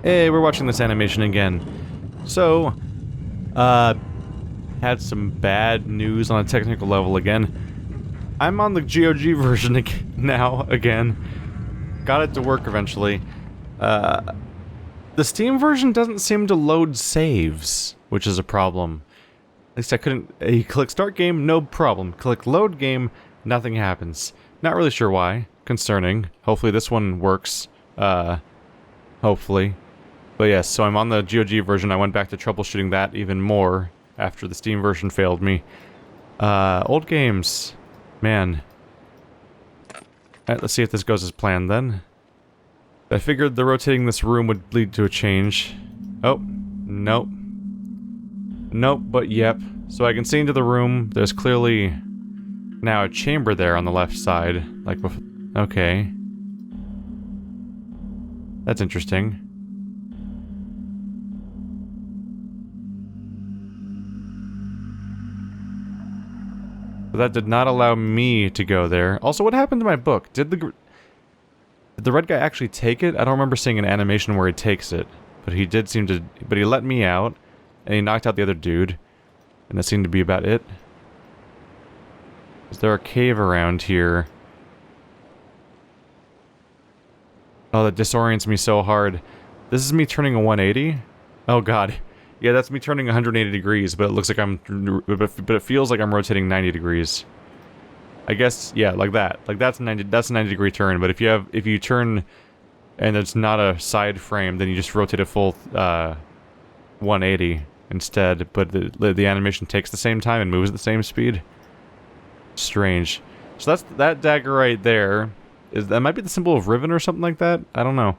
Hey, we're watching this animation again. So, had some bad news on a technical level again. I'm on the GOG version now, again. Got it to work eventually. The Steam version doesn't seem to load saves, which is a problem. At least I couldn't... You click start game, no problem. Click load game, nothing happens. Not really sure why. Concerning. Hopefully this one works. Hopefully. But yes, so I'm on the GOG version. I went back to troubleshooting that even more after the Steam version failed me. Old games. Man. Alright, let's see if this goes as planned then. I figured the rotating this room would lead to a change. Oh. Nope. Nope, but yep. So I can see into the room. There's clearly now a chamber there on the left side. Like, okay. That's interesting. But that did not allow me to go there. Also, what happened to my book? Did the red guy actually take it? I don't remember seeing an animation where he takes it. But he did seem to... But he let me out. And he knocked out the other dude. And that seemed to be about it. Is there a cave around here? Oh, that disorients me so hard. This is me turning a 180? Oh god. Yeah, that's me turning 180 degrees, but it looks like I'm... But it feels like I'm rotating 90 degrees. I guess, yeah, like that. Like that's a 90 degree turn, but if you turn and it's not a side frame, then you just rotate a full 180 instead, but the animation takes the same time and moves at the same speed. Strange. So that's that dagger right there. That might be the symbol of Riven or something like that? I don't know.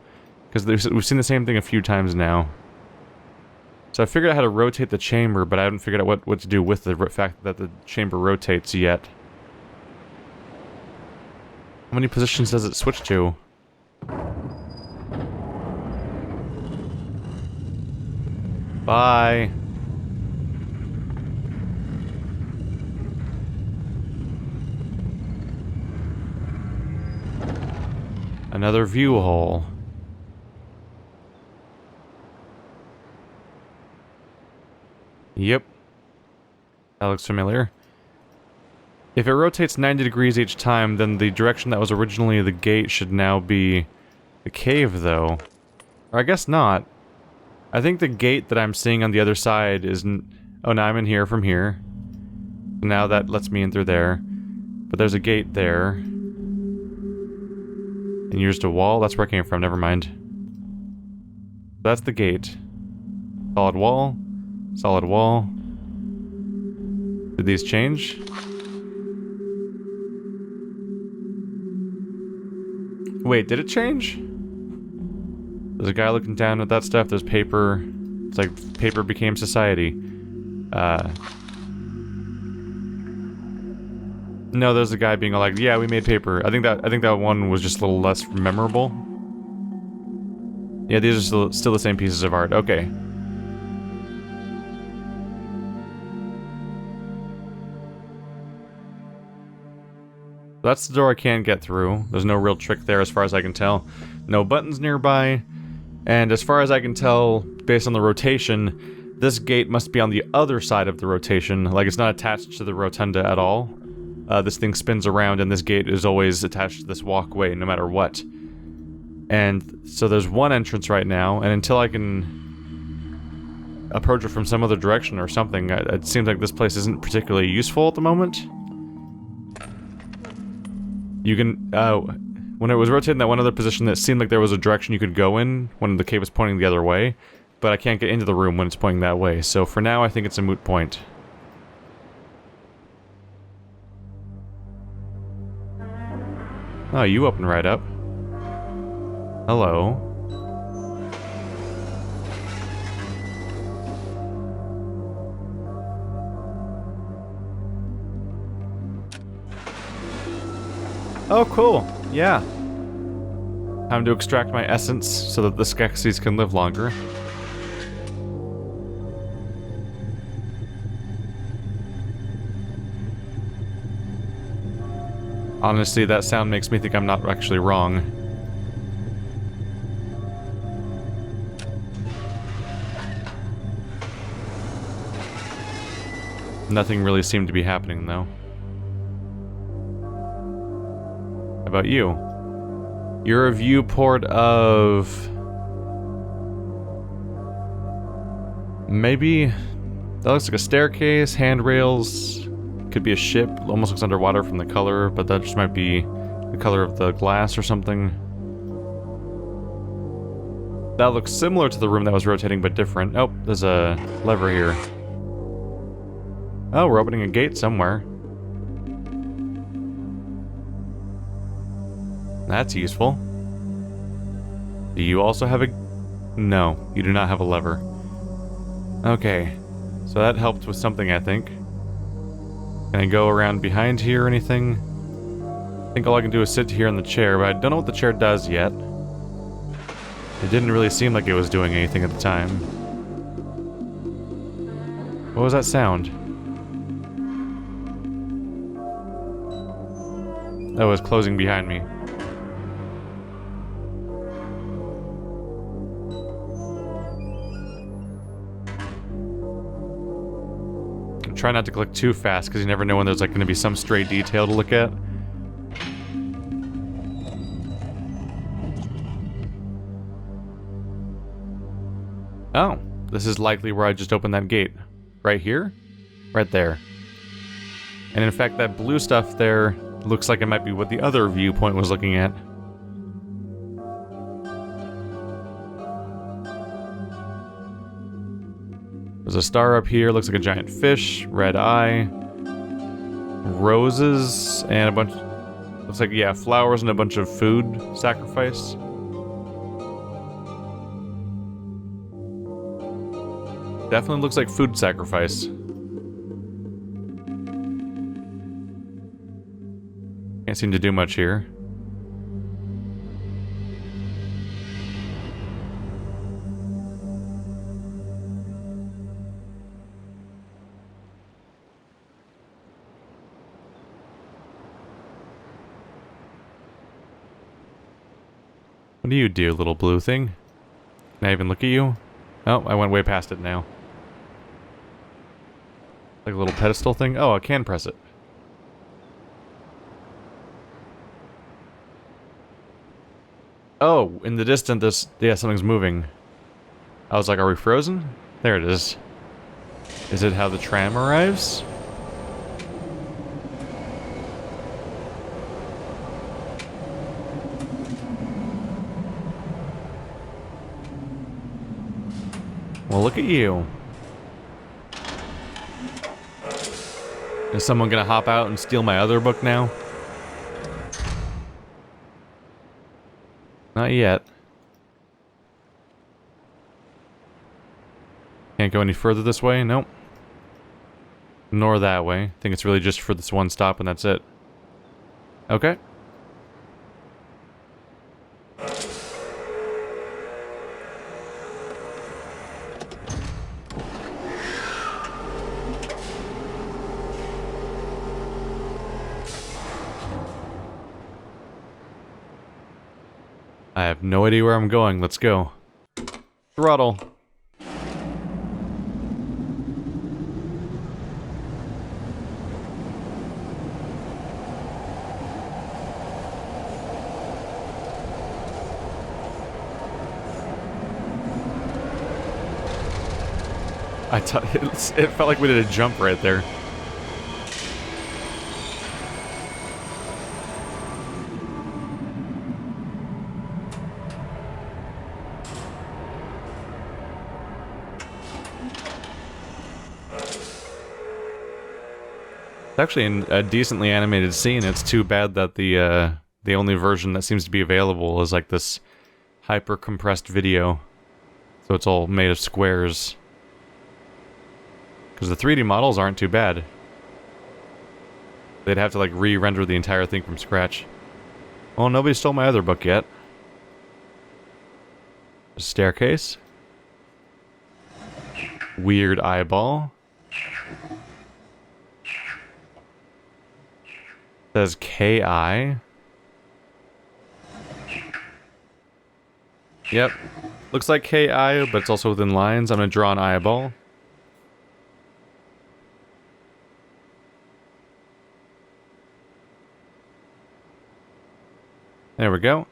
Because we've seen the same thing a few times now. So I figured out how to rotate the chamber, but I haven't figured out what to do with the fact that the chamber rotates yet. How many positions does it switch to? Bye. Another view hole. Yep. That looks familiar. If it rotates 90 degrees each time, then the direction that was originally the gate should now be the cave, though. Or I guess not. I think the gate that I'm seeing on the other side is... Oh, now I'm in here from here. Now that lets me in through there. But there's a gate there. And you're just a wall? That's where I came from, never mind. That's the gate. Solid wall. Solid wall. Did these change? Wait, did it change? There's a guy looking down at that stuff. There's paper. It's like paper became society. No, there's a guy being like, yeah, we made paper. I think that one was just a little less memorable. Yeah, these are still the same pieces of art. Okay. That's the door I can't get through. There's no real trick there as far as I can tell. No buttons nearby. And as far as I can tell, based on the rotation, this gate must be on the other side of the rotation. Like, it's not attached to the rotunda at all. This thing spins around and this gate is always attached to this walkway no matter what. And so there's one entrance right now, and until I can approach it from some other direction or something, it seems like this place isn't particularly useful at the moment. You can, when it was rotating that one other position, it seemed like there was a direction you could go in when the cave was pointing the other way, but I can't get into the room when it's pointing that way, so for now I think it's a moot point. Oh, you open right up. Hello. Oh, cool. Yeah. Time to extract my essence so that the Skeksis can live longer. Honestly, that sound makes me think I'm not actually wrong. Nothing really seemed to be happening, though. How about you? You're a viewport of... maybe... that looks like a staircase, handrails... could be a ship, almost looks underwater from the color, but that just might be the color of the glass or something. That looks similar to the room that was rotating, but different. Oh, there's a lever here. Oh, we're opening a gate somewhere. That's useful. Do you also have a... no, you do not have a lever. Okay, so that helped with something, I think. Can I go around behind here or anything? I think all I can do is sit here in the chair, but I don't know what the chair does yet. It didn't really seem like it was doing anything at the time. What was that sound? That was closing behind me. Try not to click too fast, because you never know when there's like going to be some stray detail to look at. Oh, this is likely where I just opened that gate. Right here? Right there. And in fact, that blue stuff there looks like it might be what the other viewpoint was looking at. There's a star up here, looks like a giant fish, red eye, roses, and a bunch... looks like, yeah, flowers and a bunch of food sacrifice. Definitely looks like food sacrifice. Can't seem to do much here. What do you do, little blue thing? Can I even look at you? Oh, I went way past it now. Like a little pedestal thing? Oh, I can press it. Oh, in the distance, yeah, something's moving. I was like, are we frozen? There it is. Is it how the tram arrives? Well, look at you. Is someone gonna hop out and steal my other book now? Not yet. Can't go any further this way? Nope. Nor that way. I think it's really just for this one stop and that's it. Okay. I have no idea where I'm going. Let's go. Throttle. It felt like we did a jump right there. It's actually a decently animated scene. It's too bad that the only version that seems to be available is like this hyper compressed video, so it's all made of squares. Because the 3D models aren't too bad. They'd have to like re-render the entire thing from scratch. Well, nobody stole my other book yet. A staircase. Weird eyeball. Says KI. Yep. Looks like KI, but it's also within lines. I'm gonna draw an eyeball. There we go.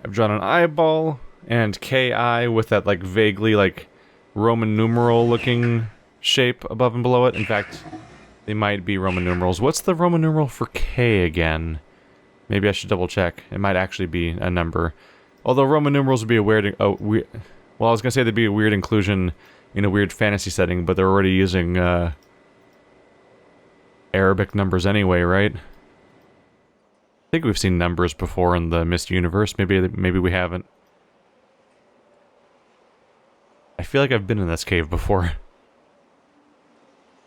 I've drawn an eyeball and KI with that like vaguely like Roman numeral looking shape above and below it. In fact, they might be Roman numerals. What's the Roman numeral for K again? Maybe I should double check. It might actually be a number. Although Roman numerals would be a weird... well, I was going to say they'd be a weird inclusion in a weird fantasy setting, but they're already using Arabic numbers anyway, right? I think we've seen numbers before in the Myst universe. Maybe we haven't. I feel like I've been in this cave before.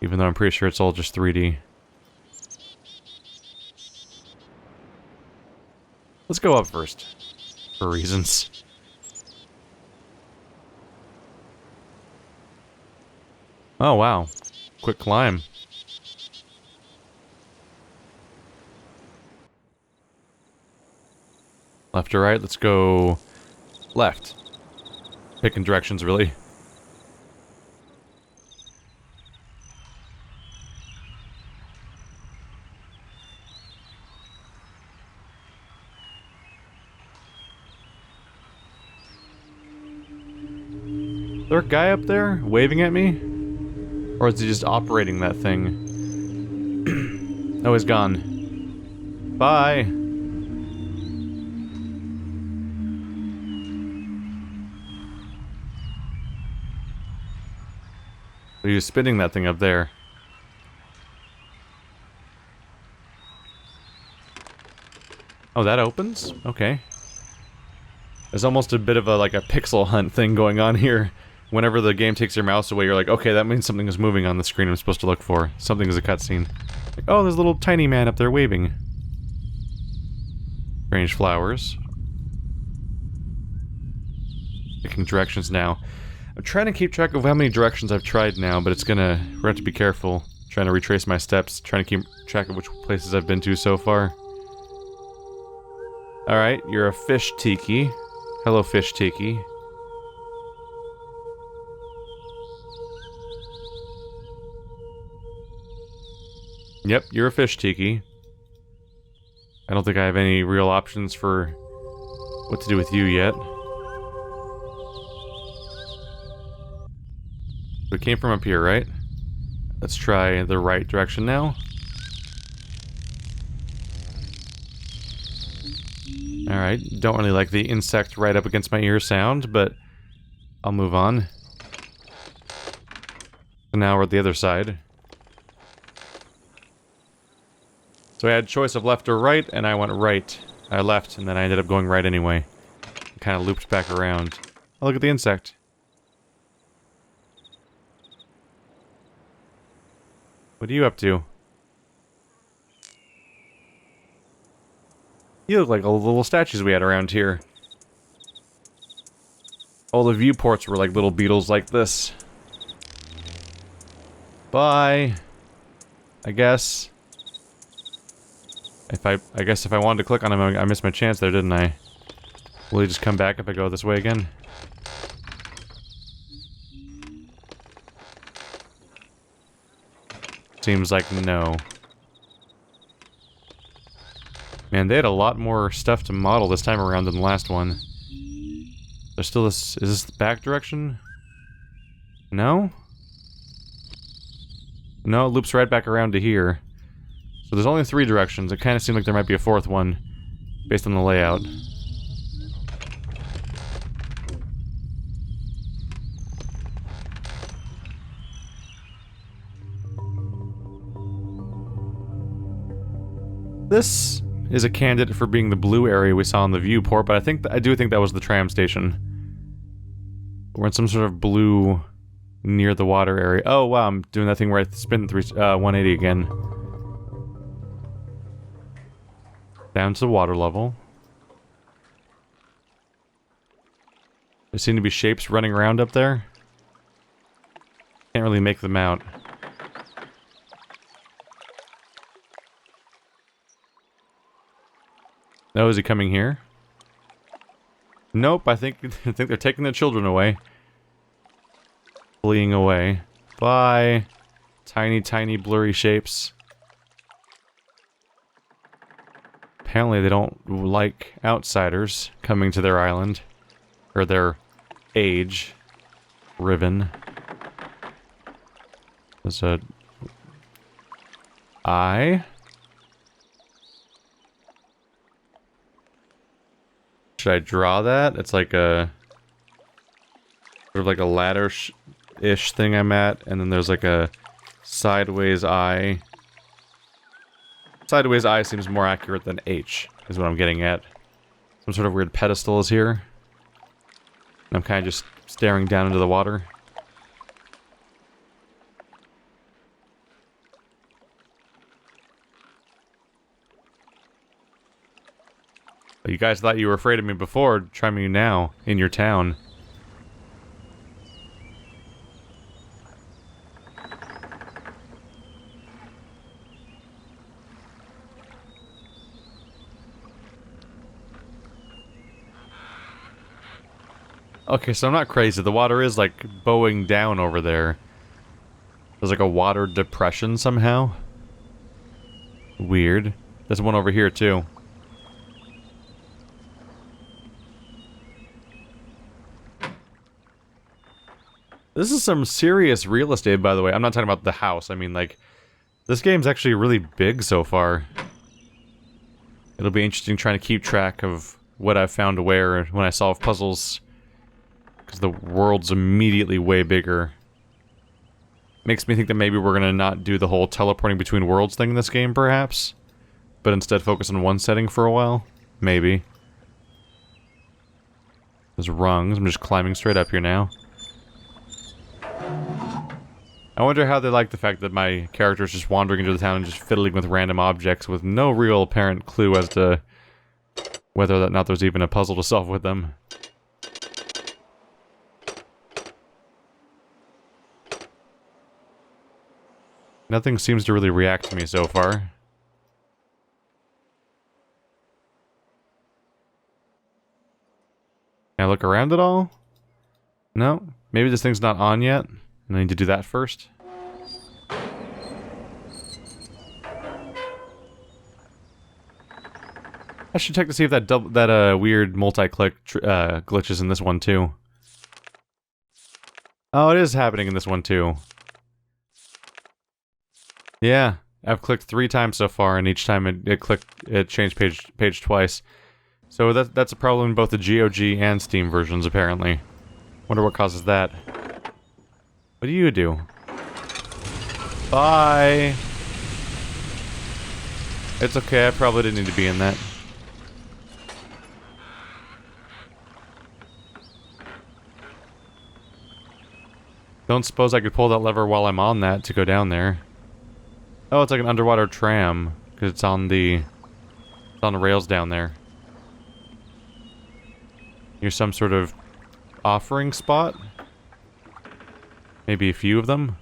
Even though I'm pretty sure it's all just 3D. Let's go up first. For reasons. Oh, wow. Quick climb. Left or right? Let's go... left. Picking directions, really. Is there a guy up there waving at me? Or is he just operating that thing? Oh, he's gone. Bye! He was spinning that thing up there. Oh, that opens? Okay. There's almost a bit of a, like a pixel hunt thing going on here. Whenever the game takes your mouse away, you're like, okay, that means something is moving on the screen I'm supposed to look for. Something is a cutscene. Like, oh, there's a little tiny man up there waving. Strange flowers. Picking directions now. I'm trying to keep track of how many directions I've tried now, but we're gonna have to be careful. Trying to retrace my steps, trying to keep track of which places I've been to so far. Alright, you're a fish tiki. Hello, fish tiki. Yep, you're a fish tiki. I don't think I have any real options for what to do with you yet. We came from up here, right? Let's try the right direction now. Alright, don't really like the insect right up against my ear sound, but I'll move on. So now we're at the other side. So I had choice of left or right, and I went right. I left, and then I ended up going right anyway. Kind of looped back around. Oh, look at the insect. What are you up to? You look like all the little statues we had around here. All the viewports were like little beetles like this. Bye. I guess. I guess if I wanted to click on him, I missed my chance there, didn't I? Will he just come back if I go this way again? Seems like no. Man, they had a lot more stuff to model this time around than the last one. There's still this... Is this the back direction? No? No, it loops right back around to here. So there's only 3 directions. It kind of seemed like there might be a 4th one, based on the layout. This is a candidate for being the blue area we saw in the viewport, but I do think that was the tram station. We're in some sort of blue near the water area. Oh wow, I'm doing that thing where I spin 180 again. Down to the water level. There seem to be shapes running around up there. Can't really make them out. Oh, is he coming here? Nope, I think they're taking the children away. Fleeing away. Bye. Tiny, tiny, blurry shapes. Apparently they don't like outsiders coming to their island. Or their age. Riven. There's a... eye? Should I draw that? It's like a... sort of like a ladder-ish thing I'm at, and then there's like a sideways eye. Sideways eye seems more accurate than H, is what I'm getting at. Some sort of weird pedestal is here. And I'm kind of just staring down into the water. You guys thought you were afraid of me before, try me now, in your town. Okay, so I'm not crazy. The water is, like, bowing down over there. There's, like, a water depression somehow. Weird. There's one over here, too. This is some serious real estate, by the way. I'm not talking about the house. I mean, like, this game's actually really big so far. It'll be interesting trying to keep track of what I've found where when I solve puzzles. Because the world's immediately way bigger. Makes me think that maybe we're gonna not do the whole teleporting between worlds thing in this game, perhaps. But instead focus on one setting for a while. Maybe. There's rungs. I'm just climbing straight up here now. I wonder how they like the fact that my character is just wandering into the town and just fiddling with random objects with no real apparent clue as to whether or not there's even a puzzle to solve with them. Nothing seems to really react to me so far. Can I look around at all? No? Maybe this thing's not on yet, and I need to do that first. I should check to see if that weird multi-click glitches in this one too. Oh, it is happening in this one too. Yeah, I've clicked 3 times so far, and each time it changed page twice. So that's a problem in both the GOG and Steam versions, apparently. Wonder what causes that. What do you do? Bye! It's okay, I probably didn't need to be in that. Don't suppose I could pull that lever while I'm on that to go down there. Oh, it's like an underwater tram, because it's on the rails down there. Here's some sort of offering spot? Maybe a few of them?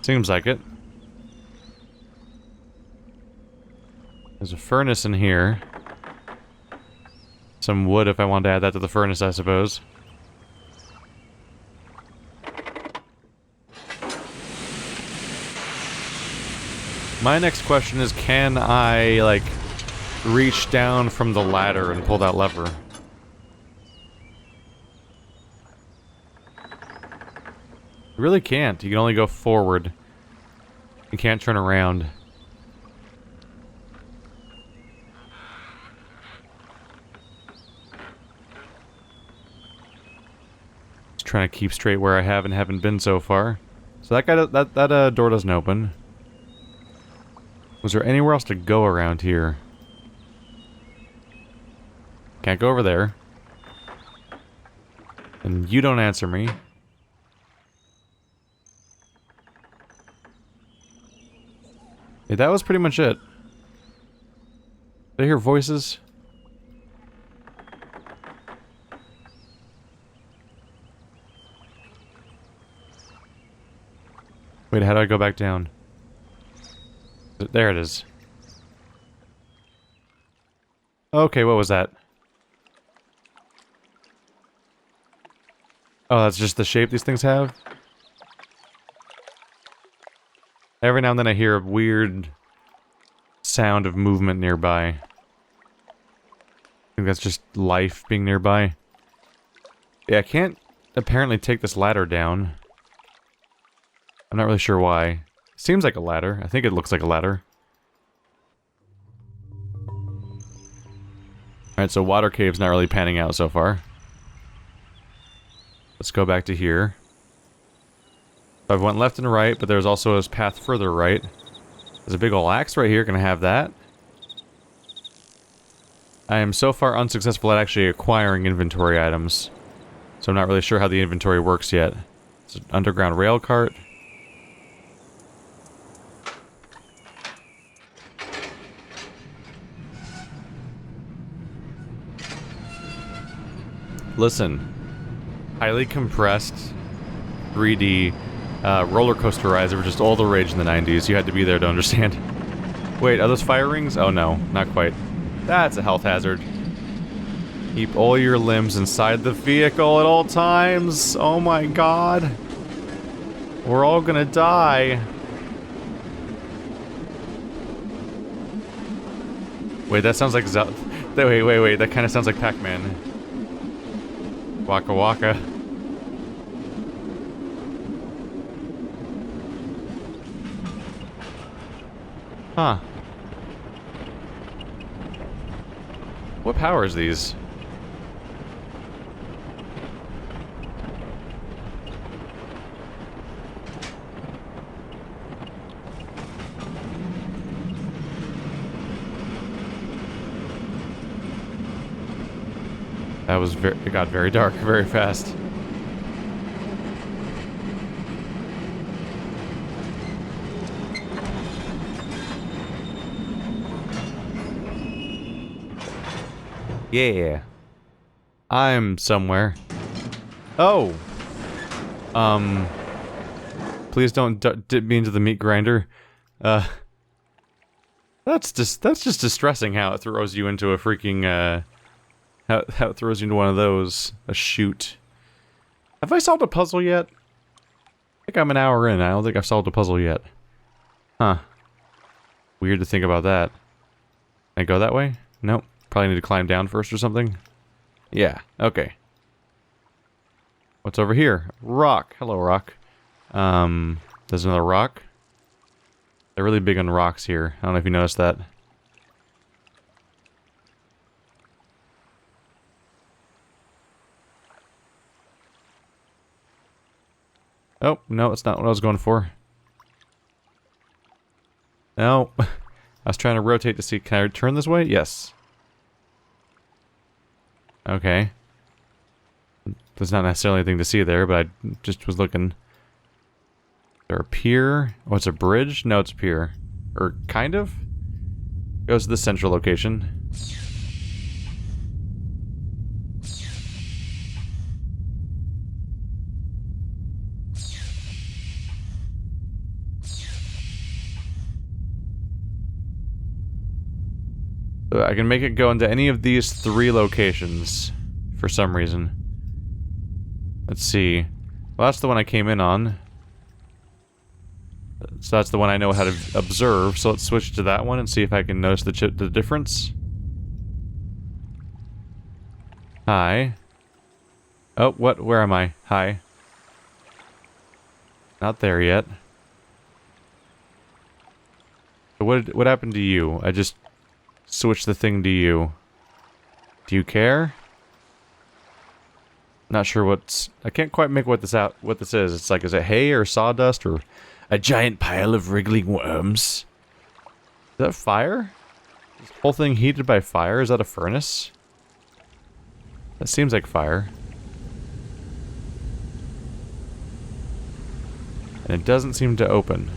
Seems like it. There's a furnace in here. Some wood if I wanted to add that to the furnace, I suppose. My next question is, can I, like, reach down from the ladder and pull that lever? You really can't. You can only go forward. You can't turn around. Just trying to keep straight where I have and haven't been so far. So that guy, that door doesn't open. Was there anywhere else to go around here? Can't go over there. And you don't answer me. Yeah, that was pretty much it. Did I hear voices? Wait, how do I go back down? There it is. Okay, what was that? Oh, that's just the shape these things have? Every now and then I hear a weird sound of movement nearby. I think that's just life being nearby. Yeah, I can't apparently take this ladder down. I'm not really sure why. Seems like a ladder. I think it looks like a ladder. Alright, so water cave's not really panning out so far. Let's go back to here. I've went left and right, but there's also a path further right. There's a big ol' axe right here, gonna have that. I am so far unsuccessful at actually acquiring inventory items. So I'm not really sure how the inventory works yet. It's an underground rail cart. Listen. Highly compressed 3D roller coaster rides were just all the rage in the 90s. You had to be there to understand. Wait, are those fire rings? Oh no, not quite. That's a health hazard. Keep all your limbs inside the vehicle at all times. Oh my god. We're all gonna die. Wait, that sounds like wait, that kind of sounds like Pac-Man. Waka waka. Huh. What powers these? That was it got very dark very fast. Yeah. I'm somewhere. Oh! Please don't dip me into the meat grinder. That's just distressing how it throws you into a freaking, how it throws you into one of those. A chute. Have I solved a puzzle yet? I think I'm an hour in. I don't think I've solved a puzzle yet. Huh. Weird to think about that. Can I go that way? Nope. Probably need to climb down first or something. Yeah, okay. What's over here? Rock. Hello, rock. There's another rock. They're really big on rocks here. I don't know if you noticed that. Oh, no, it's not what I was going for. No. I was trying to rotate to see, can I turn this way? Yes. Okay. There's not necessarily anything to see there, but I just was looking. Is there a pier? Oh, it's a bridge? No, it's a pier. Or kind of? Goes to the central location. So I can make it go into any of these 3 locations for some reason. Let's see. Well, that's the one I came in on. So that's the one I know how to observe. So let's switch to that one and see if I can notice the difference. Hi. Oh, what? Where am I? Hi. Not there yet. So what happened to you? I just switched the thing to you. Do you care? Not sure what's... I can't quite make what this is. It's like, is it hay or sawdust or a giant pile of wriggling worms? Is that fire? Is this whole thing heated by fire? Is that a furnace? That seems like fire. And it doesn't seem to open.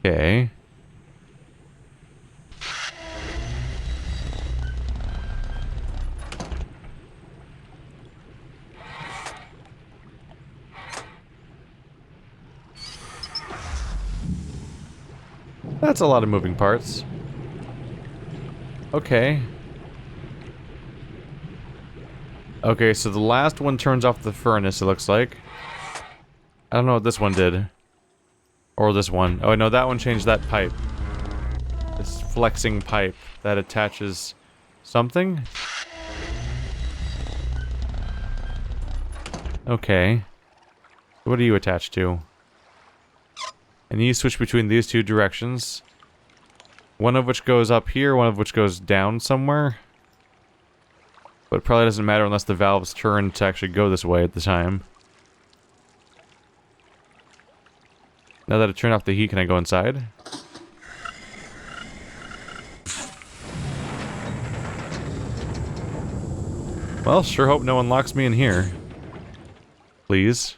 Okay. That's a lot of moving parts. Okay. Okay, so the last one turns off the furnace, it looks like. I don't know what this one did. Or this one. Oh, no, that one changed that pipe. This flexing pipe that attaches something? Okay. What are you attached to? And you switch between these two directions. One of which goes up here, one of which goes down somewhere. But it probably doesn't matter unless the valves turn to actually go this way at the time. Now that it turned off the heat, can I go inside? Well, sure hope no one locks me in here. Please.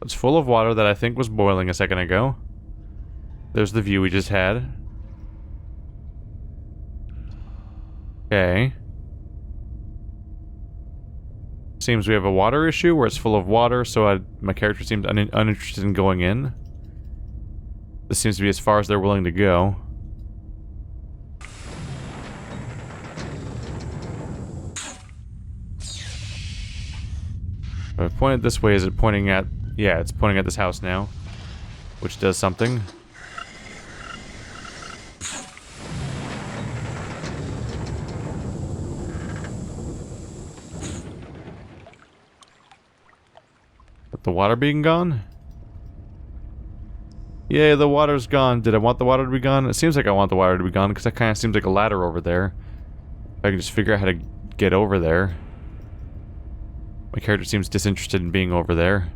It's full of water that I think was boiling a second ago. There's the view we just had. Okay. Seems we have a water issue where it's full of water, so my character seemed uninterested in going in. This seems to be as far as they're willing to go. If I point it this way, is it pointing at... Yeah, it's pointing at this house now. Which does something. But the water being gone? Yay, the water's gone. Did I want the water to be gone? It seems like I want the water to be gone, because that kind of seems like a ladder over there. If I can just figure out how to get over there. My character seems disinterested in being over there.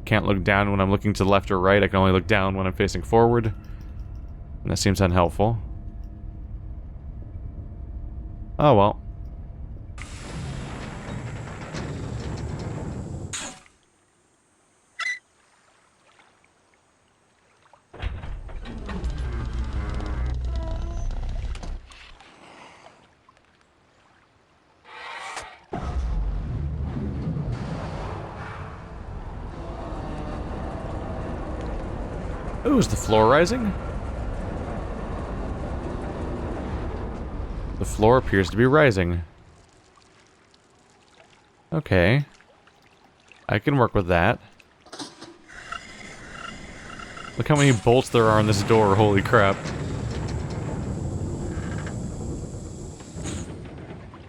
Can't look down when I'm looking to the left or right. I can only look down when I'm facing forward. And that seems unhelpful. Oh well. Ooh, is the floor rising? The floor appears to be rising. Okay. I can work with that. Look how many bolts there are on this door, holy crap.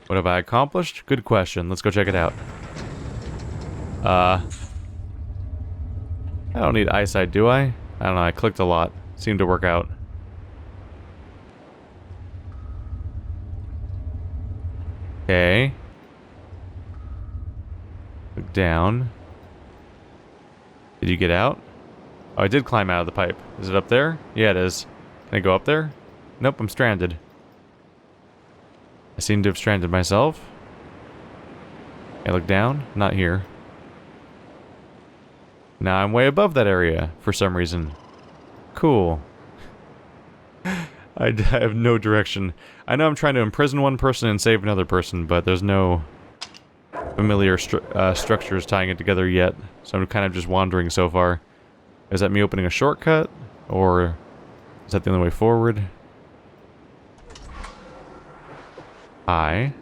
What have I accomplished? Good question. Let's go check it out. I don't need eyesight, do I? I don't know, I clicked a lot. Seemed to work out. Okay. Look down. Did you get out? Oh, I did climb out of the pipe. Is it up there? Yeah, it is. Can I go up there? Nope, I'm stranded. I seem to have stranded myself. I look down? Not here. Now I'm way above that area, for some reason. Cool. I have no direction. I know I'm trying to imprison one person and save another person, but there's no familiar structures tying it together yet. So I'm kind of just wandering so far. Is that me opening a shortcut? Or is that the only way forward? Hi.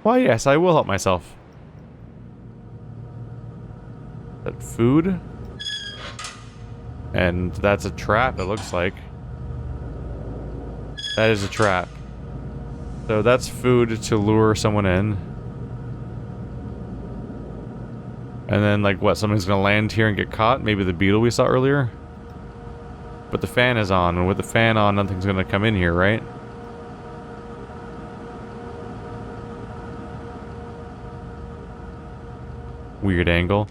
Why, yes, I will help myself. That food? And that's a trap, it looks like. That is a trap. So that's food to lure someone in. And then, like, what, something's gonna land here and get caught? Maybe the beetle we saw earlier? But the fan is on, and with the fan on, nothing's gonna come in here, right? Weird angle.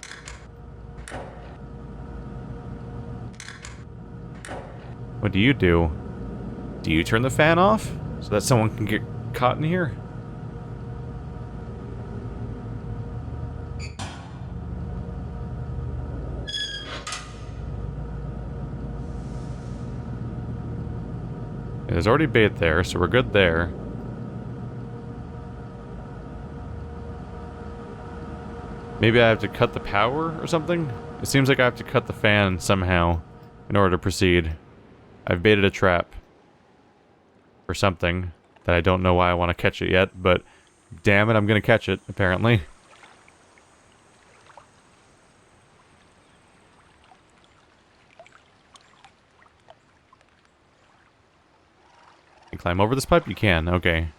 What do you do? Do you turn the fan off so that someone can get caught in here? There's already bait there, so we're good there. Maybe I have to cut the power or something? It seems like I have to cut the fan somehow in order to proceed. I've baited a trap. for something that I don't know why I want to catch it yet, but damn it, I'm gonna catch it, apparently. You climb over this pipe? You can, okay.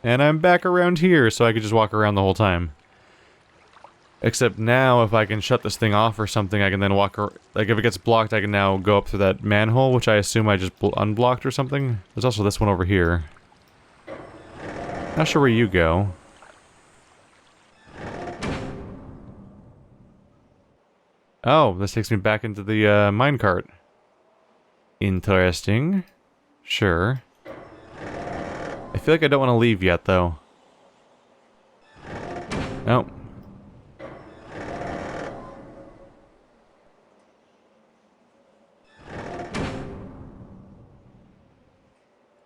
And I'm back around here, so I could just walk around the whole time. Except now, if I can shut this thing off or something, I can then walk... Like, if it gets blocked, I can now go up through that manhole, which I assume I just unblocked or something. There's also this one over here. Not sure where you go. Oh, this takes me back into the minecart. Interesting. Sure. I feel like I don't want to leave yet, though. Nope.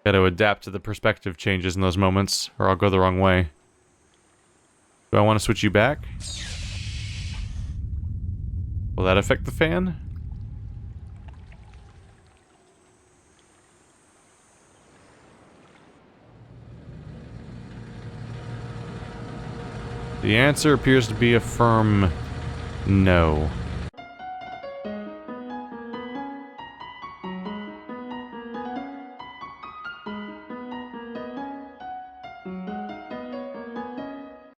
Gotta adapt to the perspective changes in those moments, or I'll go the wrong way. Do I want to switch you back? Will that affect the fan? The answer appears to be a firm no.